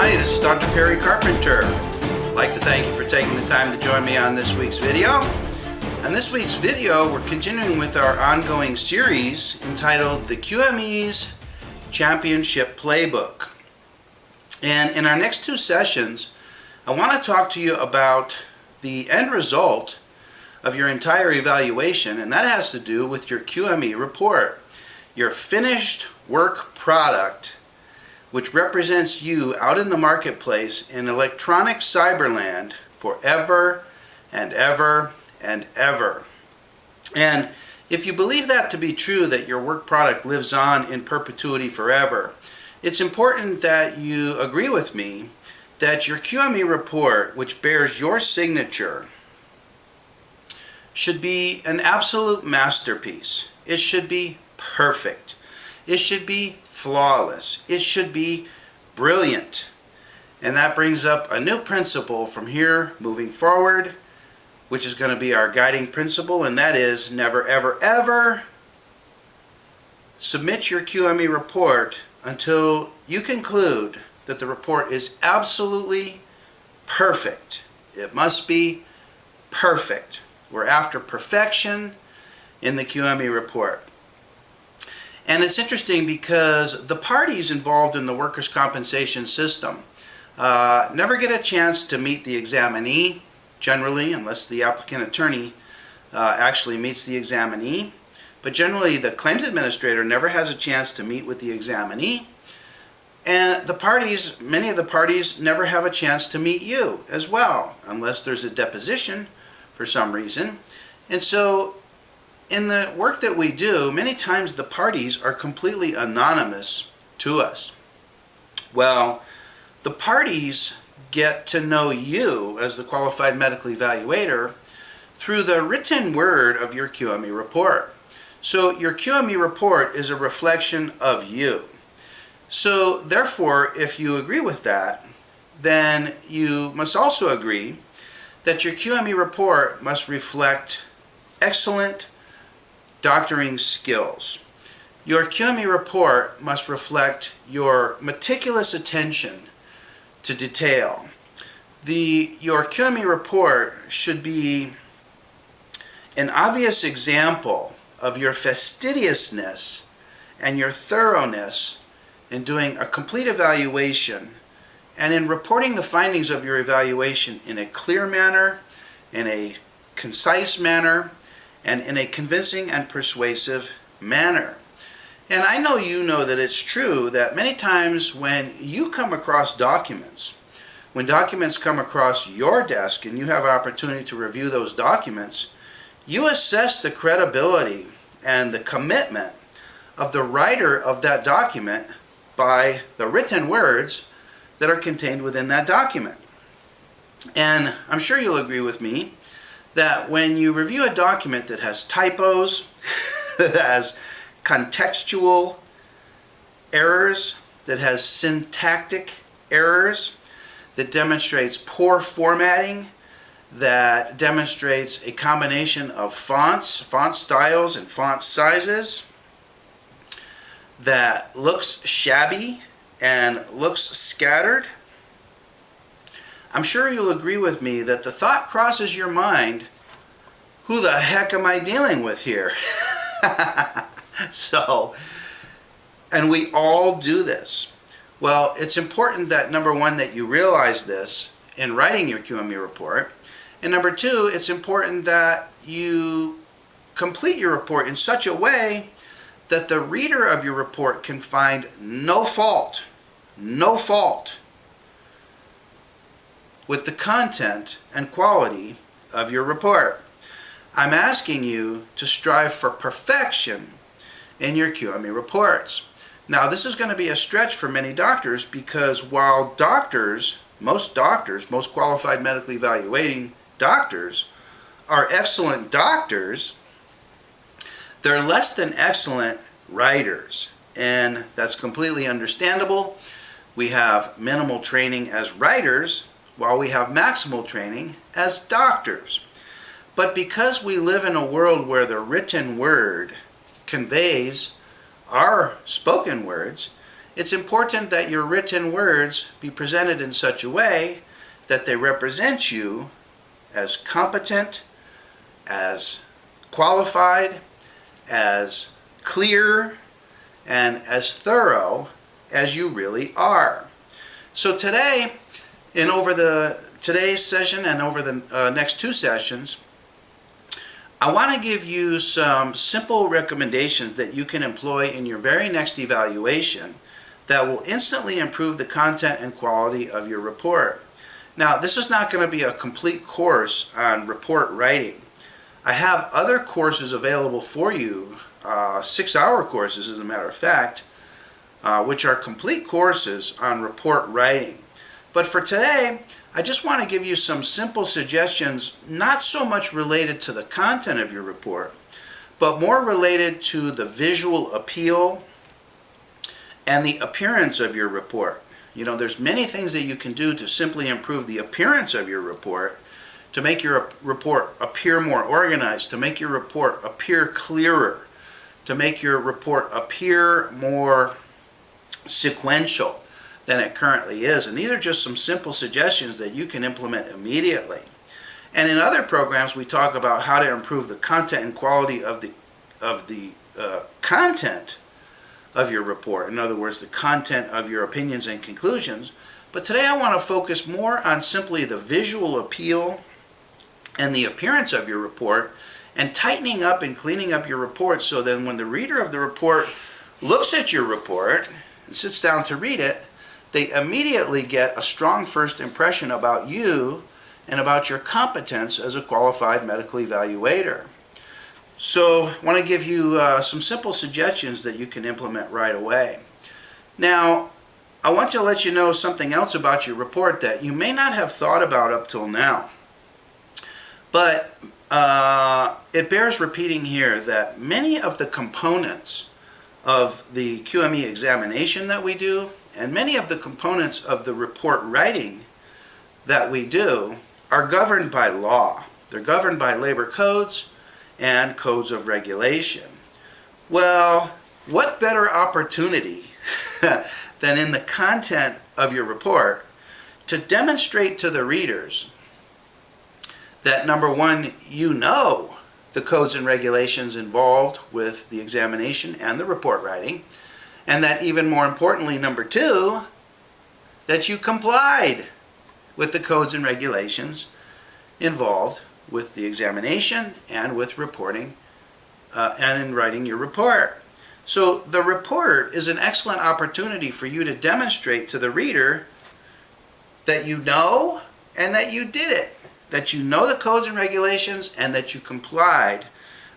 Hi, this is Dr. Perry Carpenter. I'd like to thank you for taking the time to join me on this week's video. On this week's video, we're continuing with our ongoing series entitled The QME's Championship Playbook. And in our next two sessions, I want to talk to you about the end result of your entire evaluation, and that has to do with your QME report, your finished work product, which represents you out in the marketplace in electronic cyberland forever and ever and ever. And if you believe that to be true, that your work product lives on in perpetuity forever, it's important that you agree with me that your QME report, which bears your signature, should be an absolute masterpiece. It should be perfect. It should be flawless. It should be brilliant. And that brings up a new principle from here moving forward, which is going to be our guiding principle, and that is never, ever, ever submit your QME report until you conclude that the report is absolutely perfect. It must be perfect. We're after perfection in the QME report. And it's interesting because the parties involved in the workers' compensation system never get a chance to meet the examinee, generally, unless the applicant attorney actually meets the examinee. But generally, the claims administrator never has a chance to meet with the examinee. And the parties, many of the parties, never have a chance to meet you as well, unless there's a deposition for some reason. And so in the work that we do, many times the parties are completely anonymous to us. Well, the parties get to know you as the qualified medical evaluator through the written word of your QME report. So your QME report is a reflection of you. So therefore, if you agree with that, then you must also agree that your QME report must reflect excellent doctoring skills. Your QME report must reflect your meticulous attention to detail. Your QME report should be an obvious example of your fastidiousness and your thoroughness in doing a complete evaluation and in reporting the findings of your evaluation in a clear manner, in a concise manner, and in a convincing and persuasive manner. And I know you know that it's true that many times when you come across documents, when documents come across your desk and you have opportunity to review those documents, you assess the credibility and the commitment of the writer of that document by the written words that are contained within that document. And I'm sure you'll agree with me that when you review a document that has typos, that has contextual errors, that has syntactic errors, that demonstrates poor formatting, that demonstrates a combination of fonts, font styles, and font sizes, that looks shabby and looks scattered, I'm sure you'll agree with me that the thought crosses your mind, who the heck am I dealing with here? So, and we all do this. Well, it's important that, number one, that you realize this in writing your QME report. And number two, it's important that you complete your report in such a way that the reader of your report can find no fault with the content and quality of your report. I'm asking you to strive for perfection in your QME reports. Now, this is going to be a stretch for many doctors because while most qualified medically evaluating doctors are excellent doctors, they're less than excellent writers. And that's completely understandable. We have minimal training as writers, while we have maximal training as doctors. But because we live in a world where the written word conveys our spoken words, it's important that your written words be presented in such a way that they represent you as competent, as qualified, as clear, and as thorough as you really are. So today, and over today's session and over the next two sessions, I want to give you some simple recommendations that you can employ in your very next evaluation that will instantly improve the content and quality of your report. Now, this is not going to be a complete course on report writing. I have other courses available for you, 6-hour courses as a matter of fact, which are complete courses on report writing. But for today, I just want to give you some simple suggestions, not so much related to the content of your report, but more related to the visual appeal and the appearance of your report. You know, there's many things that you can do to simply improve the appearance of your report, to make your report appear more organized, to make your report appear clearer, to make your report appear more sequential than it currently is. And these are just some simple suggestions that you can implement immediately. And in other programs, we talk about how to improve the content and quality of the content of your report. In other words, the content of your opinions and conclusions. But today I want to focus more on simply the visual appeal and the appearance of your report, and tightening up and cleaning up your report so then when the reader of the report looks at your report and sits down to read it, they immediately get a strong first impression about you and about your competence as a qualified medical evaluator. So I want to give you some simple suggestions that you can implement right away. Now, I want to let you know something else about your report that you may not have thought about up till now. But it bears repeating here that many of the components of the QME examination that we do, and many of the components of the report writing that we do, are governed by law. They're governed by labor codes and codes of regulation. Well, what better opportunity than in the content of your report to demonstrate to the readers that, number one, you know the codes and regulations involved with the examination and the report writing, and that even more importantly, number two, that you complied with the codes and regulations involved with the examination and with reporting and in writing your report. So the report is an excellent opportunity for you to demonstrate to the reader that you know and that you did it, that you know the codes and regulations and that you complied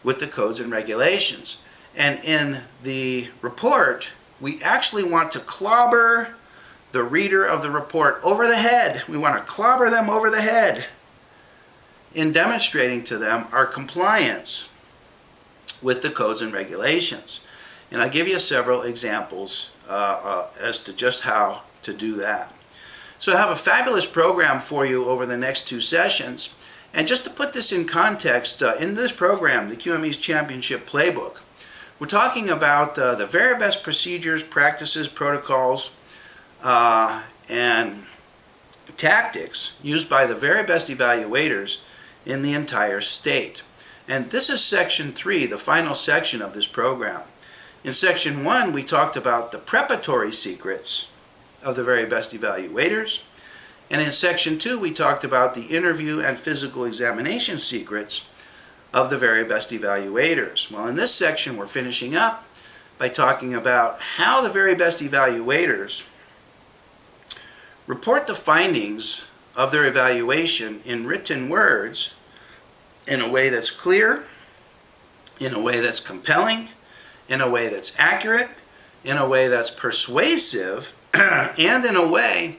with the codes and regulations. And in the report, we actually want to clobber the reader of the report over the head. We want to clobber them over the head in demonstrating to them our compliance with the codes and regulations. And I'll give you several examples as to just how to do that. So I have a fabulous program for you over the next two sessions. And just to put this in context, in this program, the QME's Championship Playbook, we're talking about the very best procedures, practices, protocols, and tactics used by the very best evaluators in the entire state. And this is section 3, the final section of this program. In section 1, we talked about the preparatory secrets of the very best evaluators. And in section 2, we talked about the interview and physical examination secrets of the very best evaluators. Well, in this section, we're finishing up by talking about how the very best evaluators report the findings of their evaluation in written words in a way that's clear, in a way that's compelling, in a way that's accurate, in a way that's persuasive, and in a way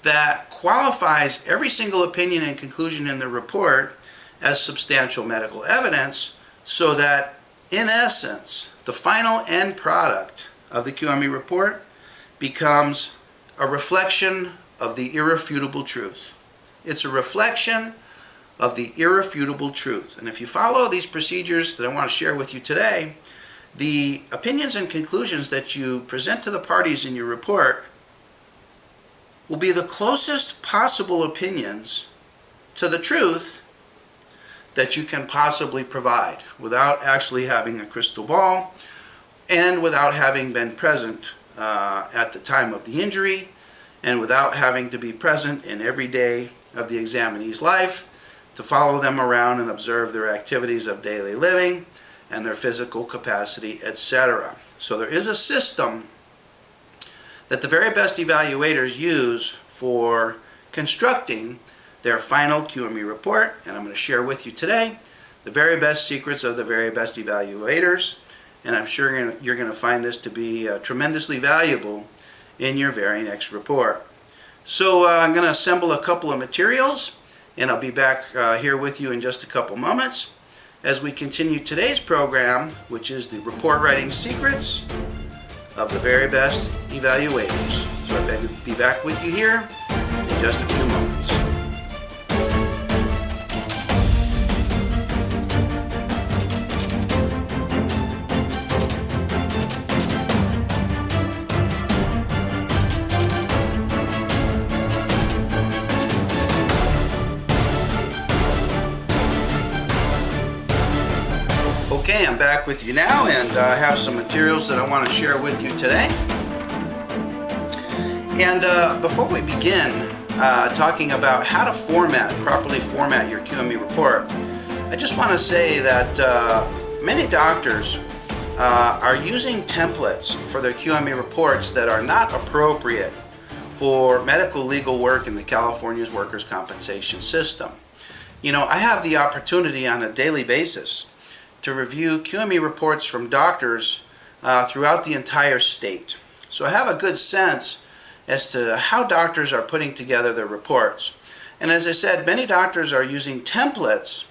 that qualifies every single opinion and conclusion in the report as substantial medical evidence, so that, in essence, the final end product of the QME report becomes a reflection of the irrefutable truth. It's a reflection of the irrefutable truth. And if you follow these procedures that I want to share with you today, the opinions and conclusions that you present to the parties in your report will be the closest possible opinions to the truth that you can possibly provide without actually having a crystal ball and without having been present at the time of the injury and without having to be present in every day of the examinee's life to follow them around and observe their activities of daily living and their physical capacity, etc. So there is a system that the very best evaluators use for constructing their final QME report, and I'm going to share with you today the very best secrets of the very best evaluators, and I'm sure you're going to find this to be tremendously valuable in your very next report. So I'm going to assemble a couple of materials, and I'll be back here with you in just a couple moments as we continue today's program, which is the report writing secrets of the very best evaluators. So I'll be back with you here in just a few moments. Okay, I'm back with you now, and I have some materials that I want to share with you today. And before we begin talking about how to properly format your QME report, I just want to say that many doctors are using templates for their QME reports that are not appropriate for medical legal work in the California's workers' compensation system. You know, I have the opportunity on a daily basis to review QME reports from doctors throughout the entire state. So I have a good sense as to how doctors are putting together their reports. And as I said, many doctors are using templates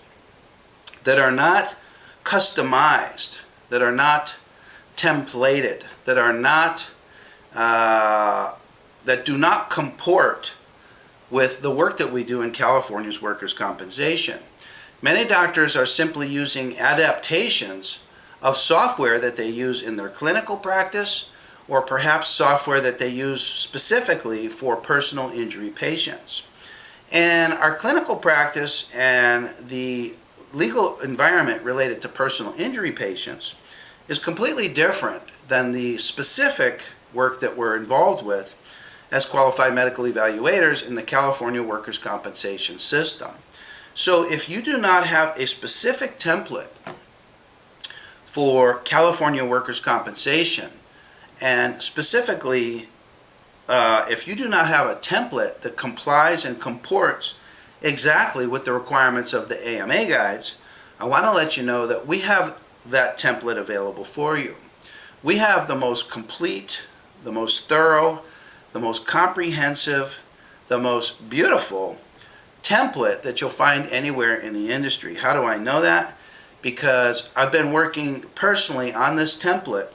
that are not customized, that are not templated, that are not that do not comport with the work that we do in California's workers' compensation. Many doctors are simply using adaptations of software that they use in their clinical practice, or perhaps software that they use specifically for personal injury patients. And our clinical practice and the legal environment related to personal injury patients is completely different than the specific work that we're involved with as qualified medical evaluators in the California workers' compensation system. So if you do not have a specific template for California workers' compensation, and specifically if you do not have a template that complies and comports exactly with the requirements of the AMA guides, I want to let you know that we have that template available for you. We have the most complete, the most thorough, the most comprehensive, the most beautiful template that you'll find anywhere in the industry. How do I know that? Because I've been working personally on this template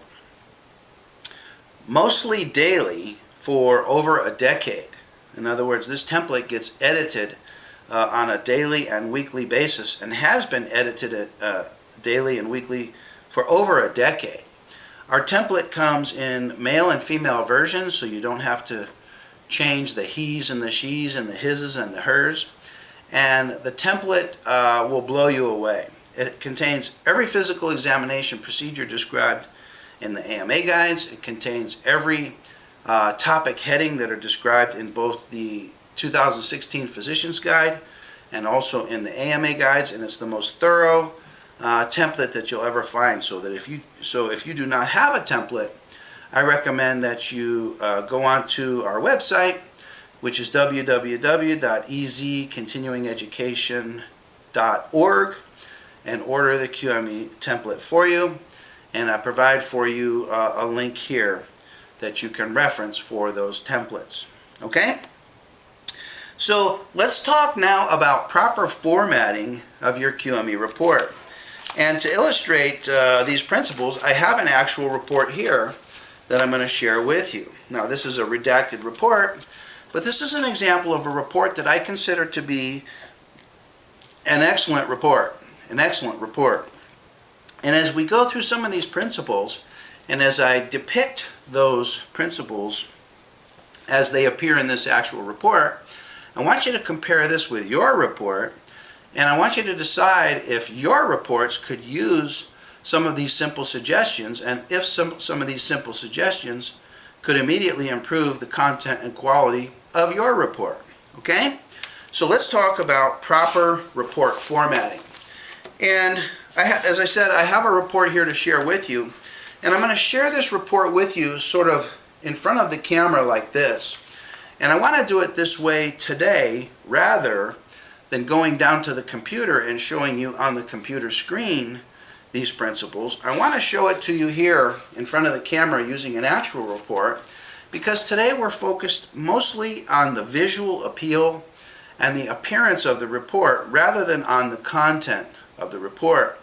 mostly daily for over a decade. In other words, this template gets edited on a daily and weekly basis and has been edited daily and weekly for over a decade. Our template comes in male and female versions, so you don't have to change the he's and the she's and the his's and the hers. And the template will blow you away. It contains every physical examination procedure described in the AMA guides. It contains every topic heading that are described in both the 2016 Physician's Guide and also in the AMA guides, and it's the most thorough template that you'll ever find. So if you do not have a template, I recommend that you go onto our website, which is www.ezcontinuingeducation.org, and order the QME template for you. And I provide for you a link here that you can reference for those templates. Okay? So let's talk now about proper formatting of your QME report. And to illustrate these principles, I have an actual report here that I'm going to share with you. Now, this is a redacted report, but this is an example of a report that I consider to be an excellent report. An excellent report. And as we go through some of these principles, and as I depict those principles as they appear in this actual report, I want you to compare this with your report, and I want you to decide if your reports could use some of these simple suggestions, and if some of these simple suggestions could immediately improve the content and quality of your report. Okay? So let's talk about proper report formatting. And as I said, I have a report here to share with you, and I'm going to share this report with you sort of in front of the camera like this. And I want to do it this way today rather than going down to the computer and showing you on the computer screen these principles. I want to show it to you here in front of the camera using an actual report, because today we're focused mostly on the visual appeal and the appearance of the report rather than on the content of the report.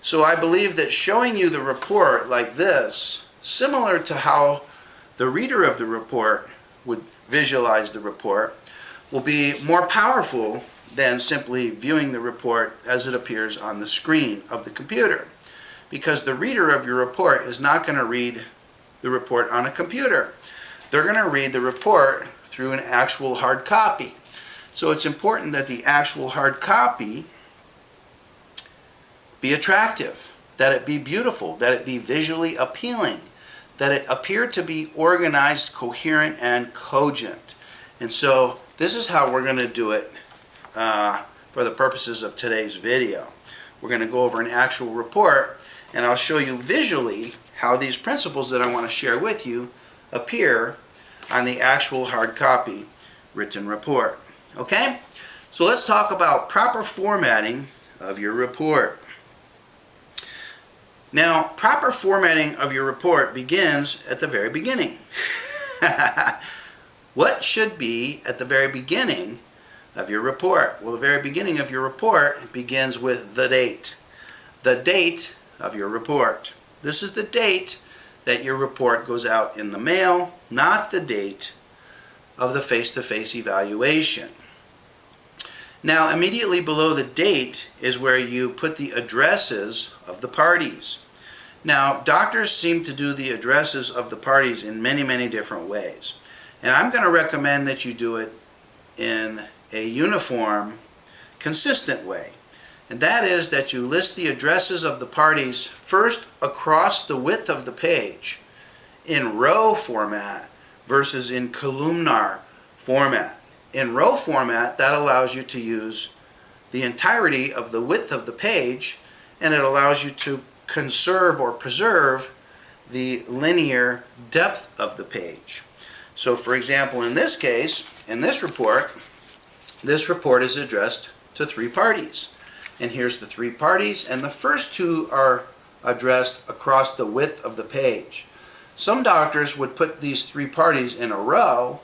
So I believe that showing you the report like this, similar to how the reader of the report would visualize the report, will be more powerful than simply viewing the report as it appears on the screen of the computer. Because the reader of your report is not going to read the report on a computer. They're going to read the report through an actual hard copy. So it's important that the actual hard copy be attractive, that it be beautiful, that it be visually appealing, that it appear to be organized, coherent, and cogent. And so this is how we're going to do it for the purposes of today's video. We're going to go over an actual report, and I'll show you visually how these principles that I want to share with you appear on the actual hard copy written report. Okay? So let's talk about proper formatting of your report. Now, proper formatting of your report begins at the very beginning. What should be at the very beginning of your report? Well, the very beginning of your report begins with the date. The date of your report. This is the date that your report goes out in the mail, not the date of the face-to-face evaluation. Now, immediately below the date is where you put the addresses of the parties. Now, doctors seem to do the addresses of the parties in many, many different ways. And I'm going to recommend that you do it in a uniform, consistent way. And that is that you list the addresses of the parties first across the width of the page in row format versus in columnar format. In row format, that allows you to use the entirety of the width of the page, and it allows you to conserve or preserve the linear depth of the page. So for example, in this case, in this report is addressed to 3 parties. And here's the 3 parties, and the first 2 are addressed across the width of the page. Some doctors would put these 3 parties in a row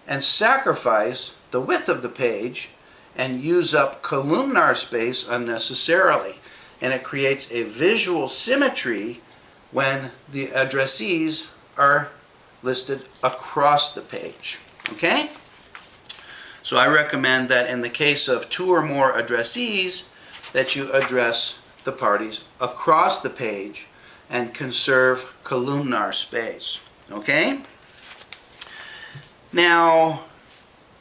and sacrifice the width of the page and use up columnar space unnecessarily. And it creates a visual symmetry when the addressees are listed across the page. Okay? So I recommend that in the case of 2 or more addressees, that you address the parties across the page and conserve columnar space. Okay? Now,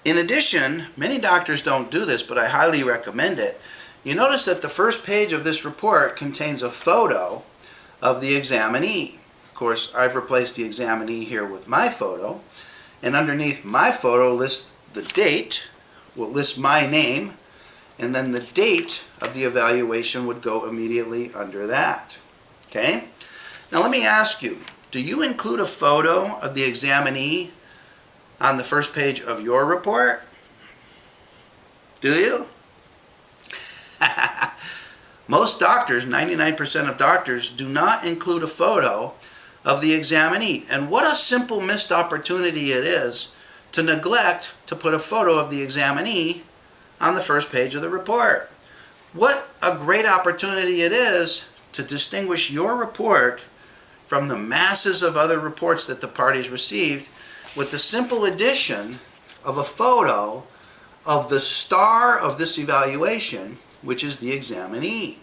in addition, many doctors don't do this, but I highly recommend it. You notice that the first page of this report contains a photo of the examinee. Of course, I've replaced the examinee here with my photo, and underneath my photo lists the date, will list my name, and then the date of the evaluation would go immediately under that. Okay? Now let me ask you, do you include a photo of the examinee on the first page of your report? Do you? Most doctors, 99% of doctors, do not include a photo of the examinee. And what a simple missed opportunity it is to neglect to put a photo of the examinee on the first page of the report. What a great opportunity it is to distinguish your report from the masses of other reports that the parties received with the simple addition of a photo of the star of this evaluation, which is the examinee.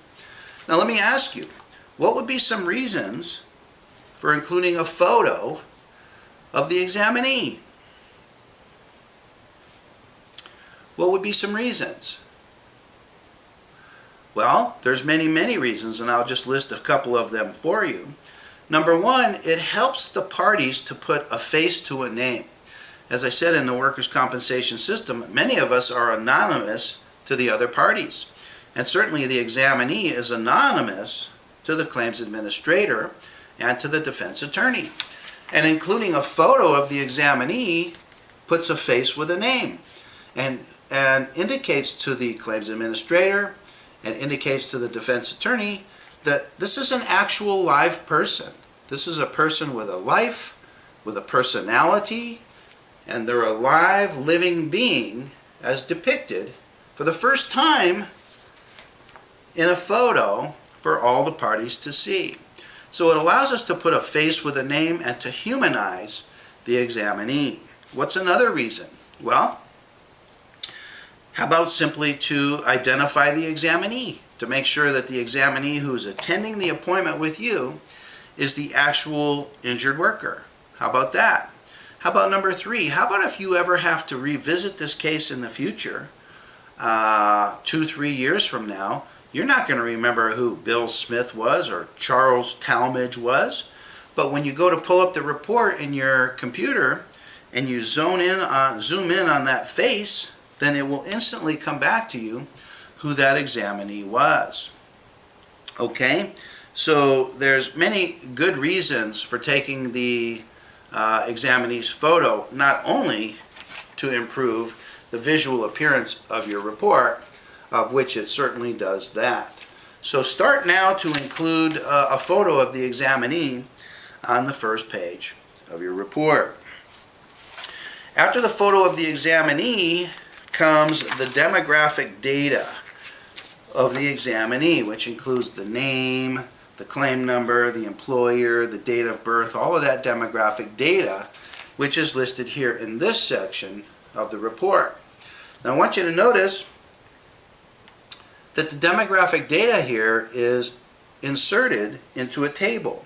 Now let me ask you, what would be some reasons for including a photo of the examinee? What would be some reasons? Well, there's many, many reasons, and I'll just list a couple of them for you. Number one, it helps the parties to put a face to a name. As I said, in the workers' compensation system, many of us are anonymous to the other parties. And certainly the examinee is anonymous to the claims administrator and to the defense attorney. And including a photo of the examinee puts a face with a name and indicates to the claims administrator and indicates to the defense attorney that this is an actual live person. This is a person with a life, with a personality, and they're a live, living being as depicted for the first time in a photo for all the parties to see. So it allows us to put a face with a name and to humanize the examinee. What's another reason? Well, how about simply to identify the examinee, to make sure that the examinee who's attending the appointment with you is the actual injured worker? How about that? How about number three? How about if you ever have to revisit this case in the future, 2-3 years from now, you're not going to remember who Bill Smith was or Charles Talmadge was, but when you go to pull up the report in your computer and you zoom in on that face, then it will instantly come back to you who that examinee was. Okay, so there's many good reasons for taking the examinee's photo, not only to improve the visual appearance of your report, of which it certainly does that. So start now to include a photo of the examinee on the first page of your report. After the photo of the examinee comes the demographic data of the examinee, which includes the name, the claim number, the employer, the date of birth, all of that demographic data, which is listed here in this section of the report. Now I want you to notice that the demographic data here is inserted into a table.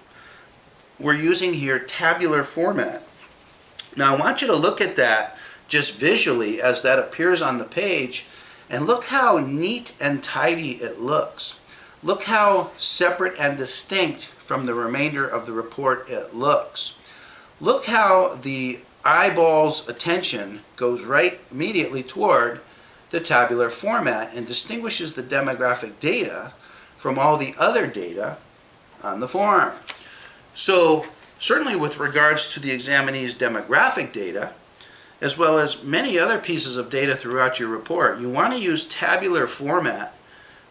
We're using here tabular format. Now I want you to look at that just visually as that appears on the page, and look how neat and tidy it looks. Look how separate and distinct from the remainder of the report it looks. Look how the eyeball's attention goes right immediately toward the tabular format and distinguishes the demographic data from all the other data on the form. So certainly with regards to the examinee's demographic data, as well as many other pieces of data throughout your report, you want to use tabular format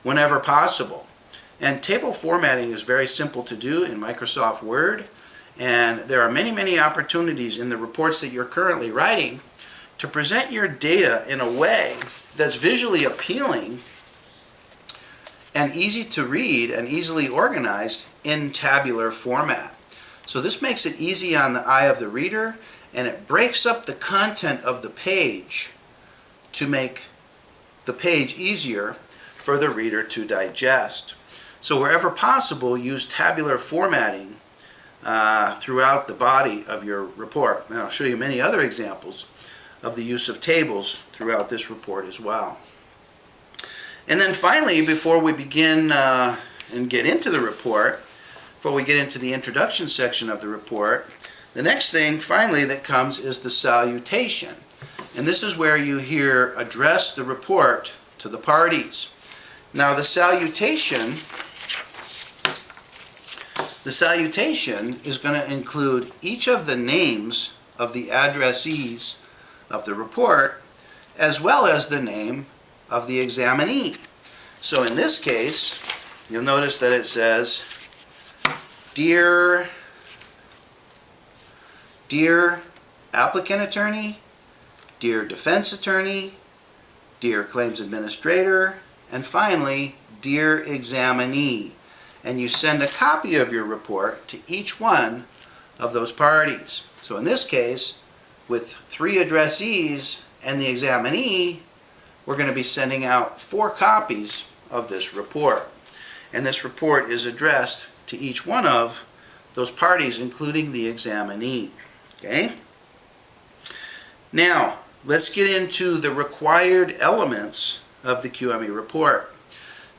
whenever possible. And table formatting is very simple to do in Microsoft Word, and there are many, many opportunities in the reports that you're currently writing to present your data in a way that's visually appealing and easy to read and easily organized in tabular format. So this makes it easy on the eye of the reader, and it breaks up the content of the page to make the page easier for the reader to digest. So wherever possible, use tabular formatting throughout the body of your report. And I'll show you many other examples of the use of tables throughout this report as well. And then finally, before we begin and get into the report, before we get into the introduction section of the report, the next thing finally that comes is the salutation. And this is where you here address the report to the parties. Now the salutation is going to include each of the names of the addressees of the report, as well as the name of the examinee. So in this case, you'll notice that it says, Dear applicant attorney, dear defense attorney, dear claims administrator, and finally, dear examinee. And you send a copy of your report to each one of those parties. So in this case, with 3 addressees and the examinee, we're going to be sending out 4 copies of this report. And this report is addressed to each one of those parties, including the examinee. Okay? Now, let's get into the required elements of the QME report.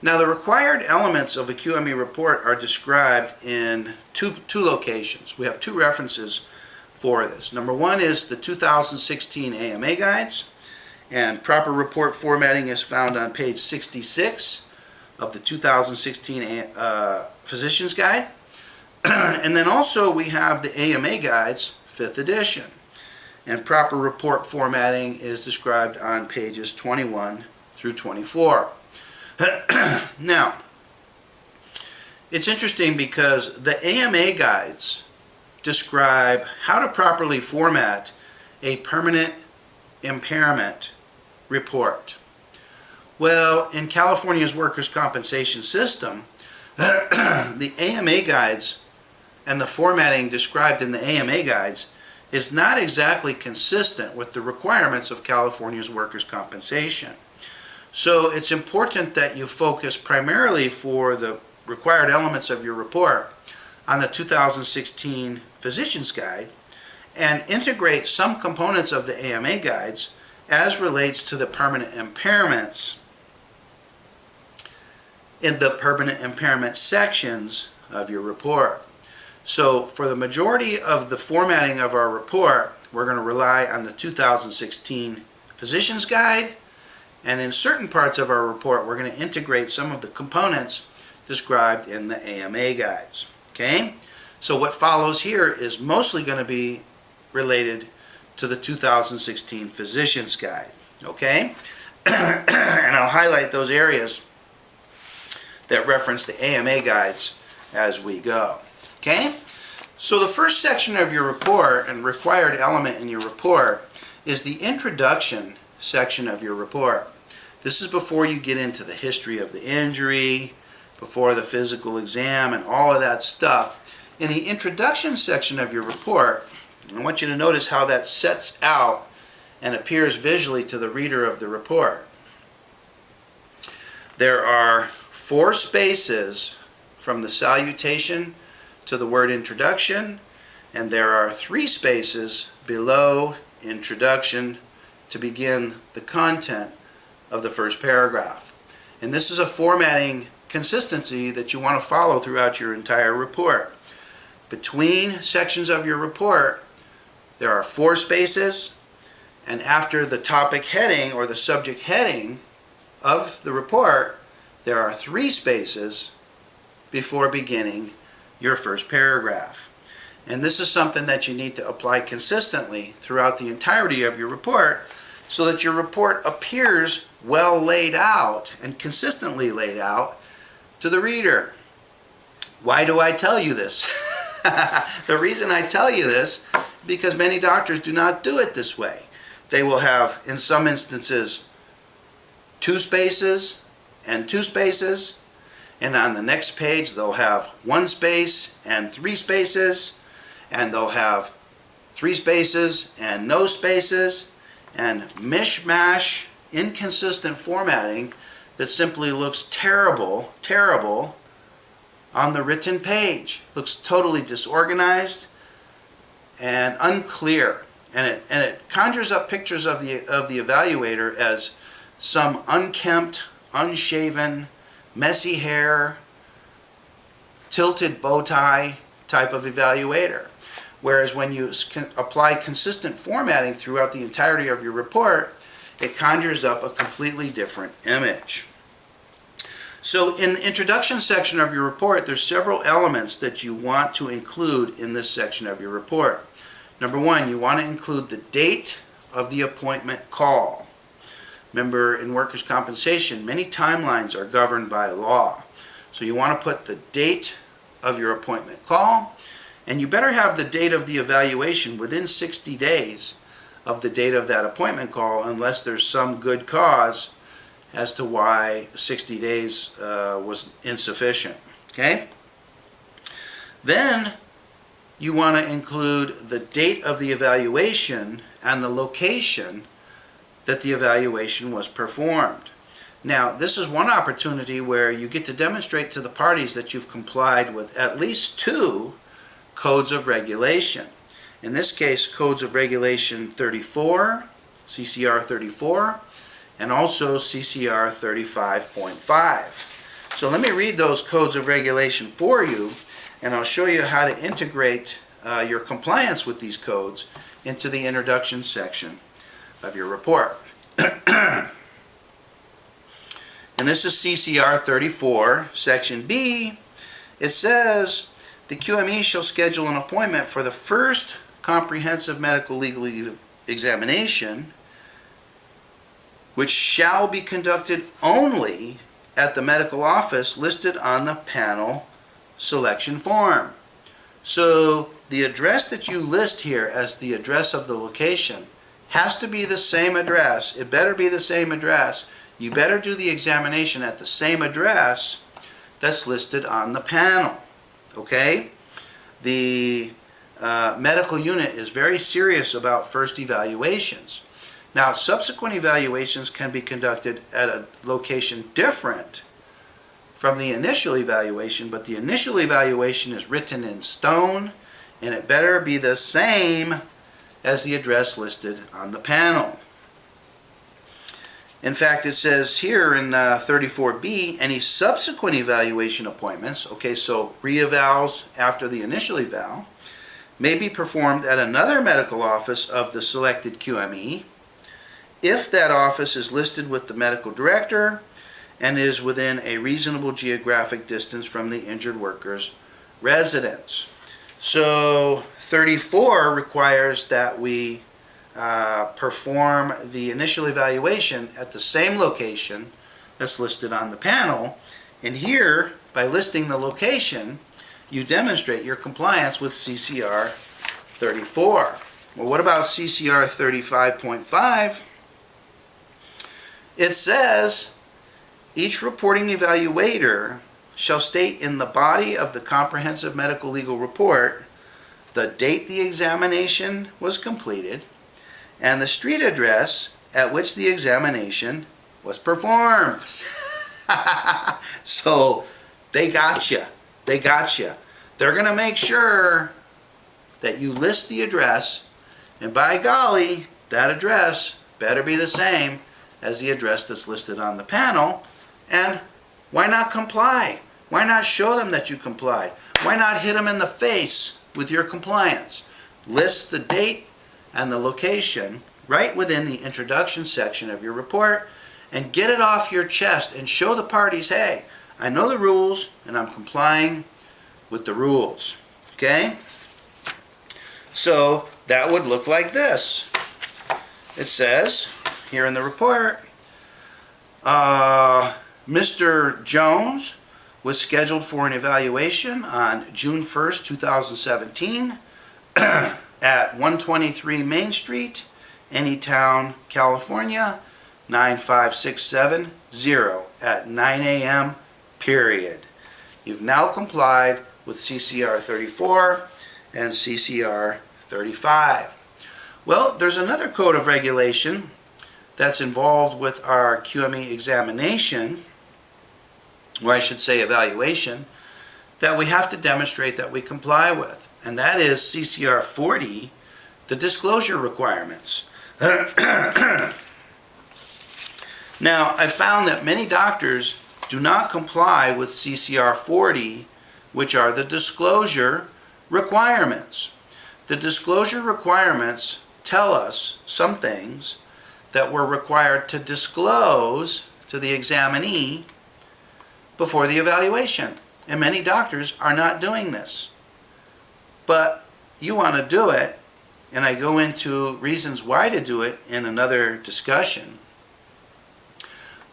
Now, the required elements of a QME report are described in two locations. We have two references for this. Number one is the 2016 AMA guides, and proper report formatting is found on page 66 of the 2016 Physician's Guide. And then also we have the AMA guides, 5th edition. And proper report formatting is described on pages 21 through 24. Now, it's interesting because the AMA guides describe how to properly format a permanent impairment report. Well, in California's workers' compensation system, the AMA guides and the formatting described in the AMA guides is not exactly consistent with the requirements of California's workers' compensation. So it's important that you focus primarily for the required elements of your report on the 2016 Physician's Guide and integrate some components of the AMA guides as relates to the permanent impairments in the permanent impairment sections of your report. So for the majority of the formatting of our report, we're going to rely on the 2016 Physician's Guide, and in certain parts of our report, we're going to integrate some of the components described in the AMA guides. Okay? So what follows here is mostly going to be related to the 2016 Physician's Guide. Okay? And I'll highlight those areas that reference the AMA guides as we go. Okay? So the first section of your report and required element in your report is the introduction section of your report. This is before you get into the history of the injury, before the physical exam and all of that stuff. In the introduction section of your report, I want you to notice how that sets out and appears visually to the reader of the report. There are 4 spaces from the salutation to the word introduction, and there are 3 spaces below introduction to begin the content of the first paragraph. And this is a formatting consistency that you want to follow throughout your entire report. Between sections of your report, there are 4 spaces, and after the topic heading or the subject heading of the report, there are 3 spaces before beginning your first paragraph. And this is something that you need to apply consistently throughout the entirety of your report so that your report appears well laid out and consistently laid out to the reader. Why do I tell you this? The reason I tell you this is because many doctors do not do it this way. They will have, in some instances, 2 spaces and 2 spaces, and on the next page they'll have 1 space and 3 spaces, and they'll have 3 spaces and no spaces, and mishmash, inconsistent formatting that simply looks terrible on the written page. Looks totally disorganized and unclear, and it conjures up pictures of the evaluator as some unkempt, unshaven, messy hair, tilted bow tie type of evaluator. Whereas when you apply consistent formatting throughout the entirety of your report, it conjures up a completely different image. So in the introduction section of your report, there's several elements that you want to include in this section of your report. Number 1, you want to include the date of the appointment call. Remember, in workers' compensation, many timelines are governed by law. So you want to put the date of your appointment call, and you better have the date of the evaluation within 60 days of the date of that appointment call, unless there's some good cause as to why 60 days was insufficient. Okay? Then you want to include the date of the evaluation and the location that the evaluation was performed. Now, this is one opportunity where you get to demonstrate to the parties that you've complied with at least 2 codes of regulation. In this case, codes of regulation 34, CCR 34, and also CCR 35.5. So let me read those codes of regulation for you, and I'll show you how to integrate your compliance with these codes into the introduction section of your report. And this is CCR 34, Section B. It says, the QME shall schedule an appointment for the first comprehensive medical legal examination, which shall be conducted only at the medical office listed on the panel selection form. So the address that you list here as the address of the location has to be the same address. It better be the same address. You better do the examination at the same address that's listed on the panel. Okay? The medical unit is very serious about first evaluations. Now, subsequent evaluations can be conducted at a location different from the initial evaluation, but the initial evaluation is written in stone, and it better be the same as the address listed on the panel. In fact, it says here in 34B, any subsequent evaluation appointments, okay, so re-evals after the initial eval, may be performed at another medical office of the selected QME if that office is listed with the medical director and is within a reasonable geographic distance from the injured worker's residence. So 34 requires that we perform the initial evaluation at the same location that's listed on the panel. And here, by listing the location, you demonstrate your compliance with CCR 34. Well, what about CCR 35.5? It says, each reporting evaluator shall state in the body of the comprehensive medical legal report the date the examination was completed and the street address at which the examination was performed. So they got you. They got you. They're going to make sure that you list the address, and by golly, that address better be the same as the address that's listed on the panel. And why not comply? Why not show them that you complied? Why not hit them in the face with your compliance? List the date and the location right within the introduction section of your report and get it off your chest and show the parties, hey, I know the rules and I'm complying with the rules. Okay? So that would look like this. It says here in the report, Mr. Jones was scheduled for an evaluation on June 1st, 2017 at 123 Main Street, Anytown, California, 95670 at 9 a.m. period. You've now complied with CCR 34 and CCR 35. Well, there's another code of regulation that's involved with our QME examination, or I should say evaluation, that we have to demonstrate that we comply with. And that is CCR 40, the disclosure requirements. Now, I found that many doctors do not comply with CCR 40, which are the disclosure requirements. The disclosure requirements tell us some things that we're required to disclose to the examinee before the evaluation. And many doctors are not doing this. But you want to do it, and I go into reasons why to do it in another discussion.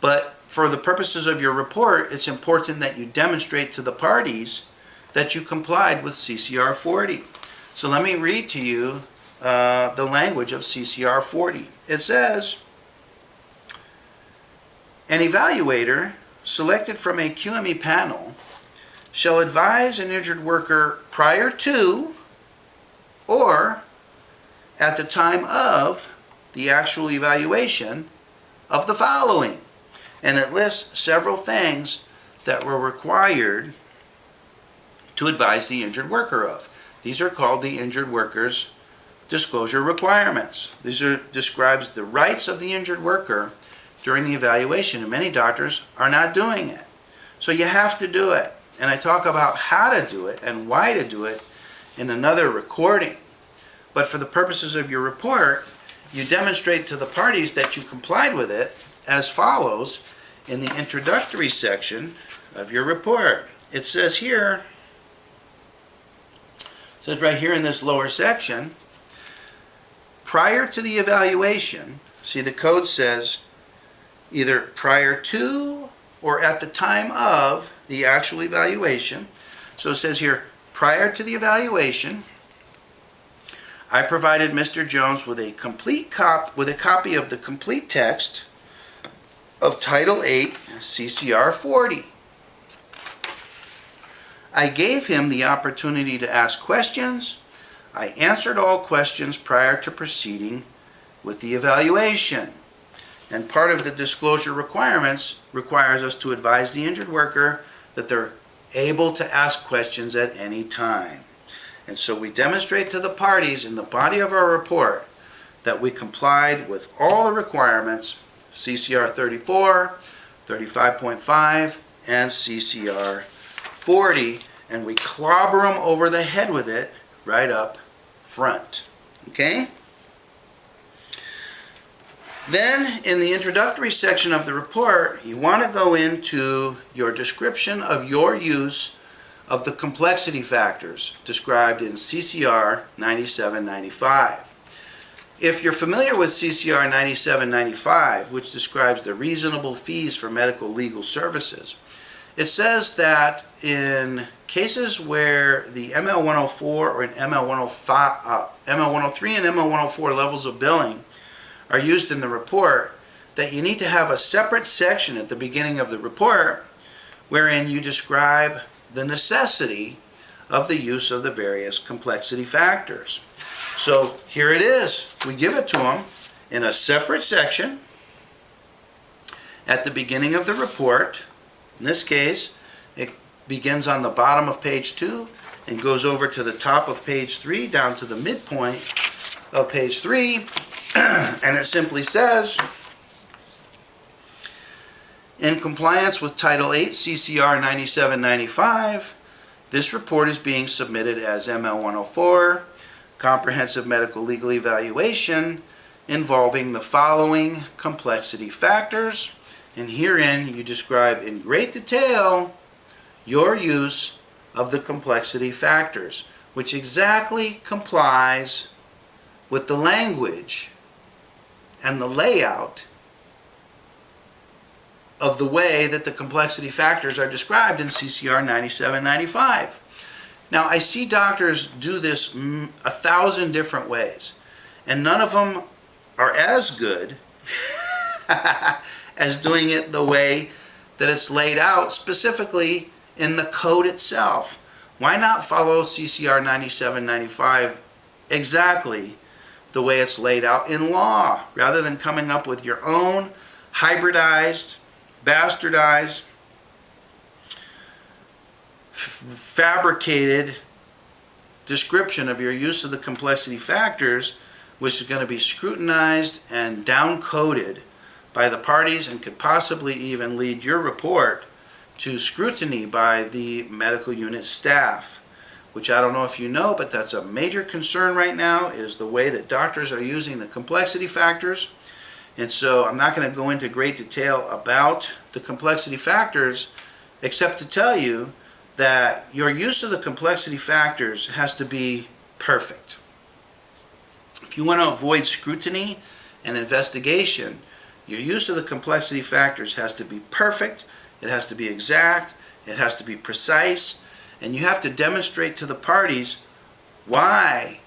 But for the purposes of your report, it's important that you demonstrate to the parties that you complied with CCR 40. So let me read to you the language of CCR 40. It says, an evaluator selected from a QME panel shall advise an injured worker prior to or at the time of the actual evaluation of the following. And it lists several things that were required to advise the injured worker of. These are called the injured worker's disclosure requirements. These describes the rights of the injured worker during the evaluation, and many doctors are not doing it. So you have to do it. And I talk about how to do it and why to do it in another recording. But for the purposes of your report, you demonstrate to the parties that you complied with it as follows in the introductory section of your report. It says here, right here in this lower section, prior to the evaluation, see the code says either prior to or at the time of the actual evaluation. So it says here, prior to the evaluation, I provided Mr. Jones with a copy of the complete text of Title 8 CCR 40. I gave him the opportunity to ask questions. I answered all questions prior to proceeding with the evaluation. And part of the disclosure requirements requires us to advise the injured worker that they're able to ask questions at any time. And so we demonstrate to the parties in the body of our report that we complied with all the requirements, CCR 34, 35.5, and CCR 40, and we clobber them over the head with it right up front. Okay? Then, in the introductory section of the report, you want to go into your description of your use of the complexity factors described in CCR 9795. If you're familiar with CCR 9795, which describes the reasonable fees for medical legal services, it says that in cases where the ML104 or ML103 and ML104 levels of billing are used in the report, that you need to have a separate section at the beginning of the report wherein you describe the necessity of the use of the various complexity factors. So here it is. We give it to them in a separate section at the beginning of the report. In this case, it begins on the bottom of page 2 and goes over to the top of page 3 down to the midpoint of page 3, and it simply says, in compliance with Title 8 CCR 9795, this report is being submitted as ML104, Comprehensive Medical Legal Evaluation, involving the following complexity factors, and herein you describe in great detail your use of the complexity factors, which exactly complies with the language and the layout of the way that the complexity factors are described in CCR 9795. Now, I see doctors do this 1,000 different ways, and none of them are as good as doing it the way that it's laid out, specifically in the code itself. Why not follow CCR 9795 exactly the way it's laid out in law, rather than coming up with your own hybridized, bastardized, fabricated description of your use of the complexity factors, which is going to be scrutinized and down-coded by the parties and could possibly even lead your report to scrutiny by the medical unit staff, which I don't know if you know, but that's a major concern right now, is the way that doctors are using the complexity factors. And so I'm not going to go into great detail about the complexity factors, except to tell you that your use of the complexity factors has to be perfect. If you want to avoid scrutiny and investigation, your use of the complexity factors has to be perfect, it has to be exact, it has to be precise, and you have to demonstrate to the parties why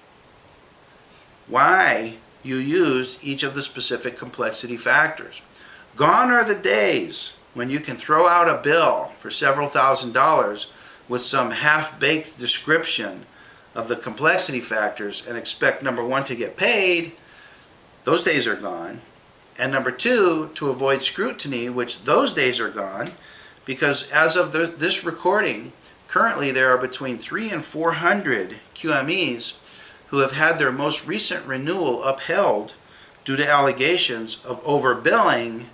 you used each of the specific complexity factors. Gone are the days when you can throw out a bill for several $1,000s with some half-baked description of the complexity factors and expect, number one, to get paid. Those days are gone. And number two, to avoid scrutiny, which those days are gone, because as of this recording, currently there are between 300 and 400 QMEs who have had their most recent renewal upheld due to allegations of overbilling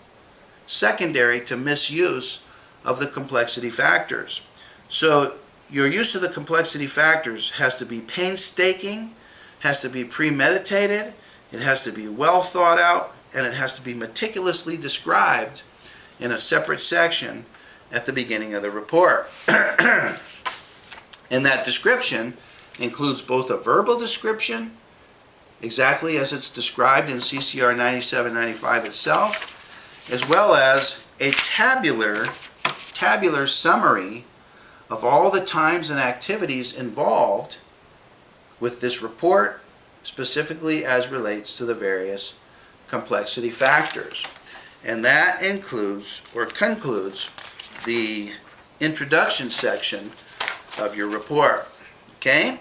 secondary to misuse of the complexity factors. So your use of the complexity factors has to be painstaking, has to be premeditated, it has to be well thought out, and it has to be meticulously described in a separate section at the beginning of the report. And that description includes both a verbal description, exactly as it's described in CCR 9795 itself, as well as a tabular summary of all the times and activities involved with this report, specifically as relates to the various complexity factors. And that includes or concludes the introduction section of your report. Okay?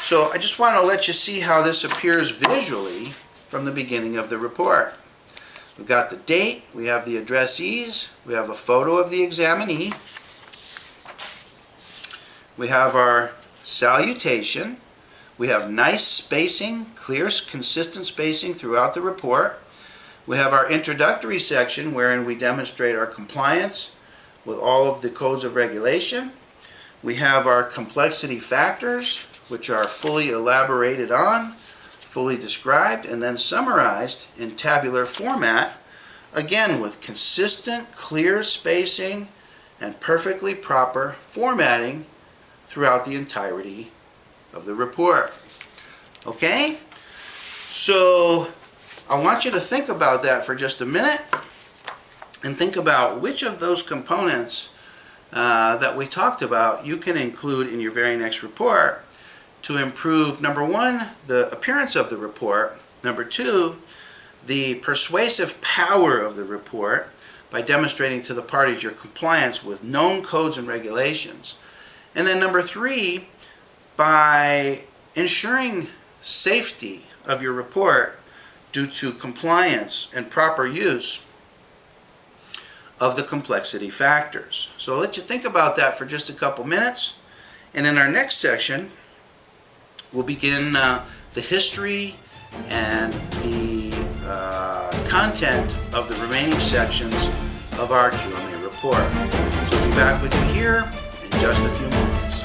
So I just want to let you see how this appears visually from the beginning of the report. We've got the date, we have the addressees, we have a photo of the examinee, we have our salutation, we have nice spacing, clear, consistent spacing throughout the report. We have our introductory section wherein we demonstrate our compliance with all of the codes of regulation. We have our complexity factors, which are fully elaborated on, fully described, and then summarized in tabular format, again with consistent, clear spacing and perfectly proper formatting throughout the entirety of the report. Okay? So I want you to think about that for just a minute and think about which of those components that we talked about you can include in your very next report to improve, number one, the appearance of the report, number two, the persuasive power of the report by demonstrating to the parties your compliance with known codes and regulations, and then number three, by ensuring safety of your report due to compliance and proper use of the complexity factors. So I'll let you think about that for just a couple minutes, and in our next section we'll begin the history and the content of the remaining sections of our QME report. So we'll be back with you here in just a few moments.